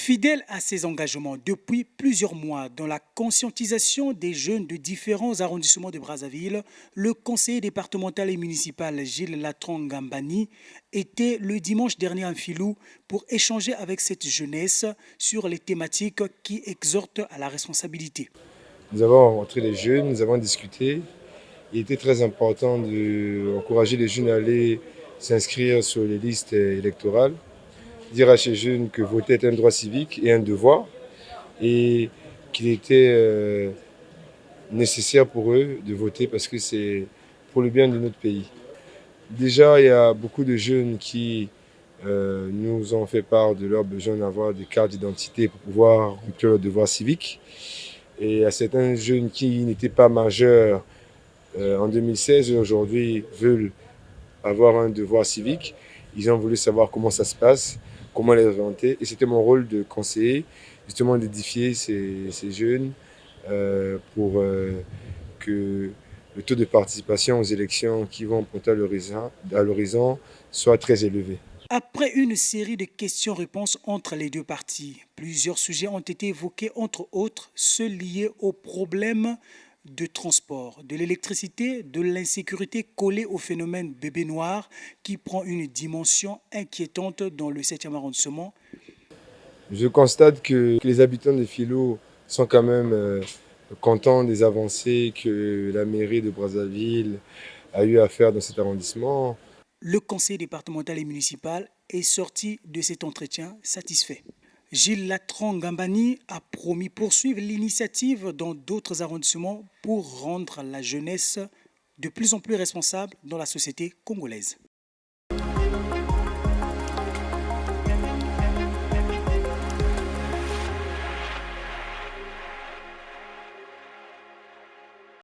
Fidèle à ses engagements depuis plusieurs mois dans la conscientisation des jeunes de différents arrondissements de Brazzaville, le conseiller départemental et municipal Gilles Latron Gambani était le dimanche dernier en Filou pour échanger avec cette jeunesse sur les thématiques qui exhortent à la responsabilité. Nous avons rencontré les jeunes, nous avons discuté. Il était très important d'encourager les jeunes à aller s'inscrire sur les listes électorales, dire à ces jeunes que voter est un droit civique et un devoir, et qu'il était nécessaire pour eux de voter parce que c'est pour le bien de notre pays. Déjà, il y a beaucoup de jeunes qui nous ont fait part de leur besoin d'avoir des cartes d'identité pour pouvoir remplir leur devoir civique. Et il y a certains jeunes qui n'étaient pas majeurs en 2016 et aujourd'hui veulent avoir un devoir civique. Ils ont voulu savoir comment ça se passe, comment les orienter. Et c'était mon rôle de conseiller, justement d'édifier ces jeunes pour que le taux de participation aux élections qui vont pointer à l'horizon soit très élevé. Après une série de questions-réponses entre les deux parties, plusieurs sujets ont été évoqués, entre autres ceux liés aux problèmes de transport, de l'électricité, de l'insécurité collée au phénomène bébé noir qui prend une dimension inquiétante dans le 7e arrondissement. Je constate que les habitants de Philo sont quand même contents des avancées que la mairie de Brazzaville a eu à faire dans cet arrondissement. Le conseil départemental et municipal est sorti de cet entretien satisfait. Gilles Latron Gambani a promis poursuivre l'initiative dans d'autres arrondissements pour rendre la jeunesse de plus en plus responsable dans la société congolaise.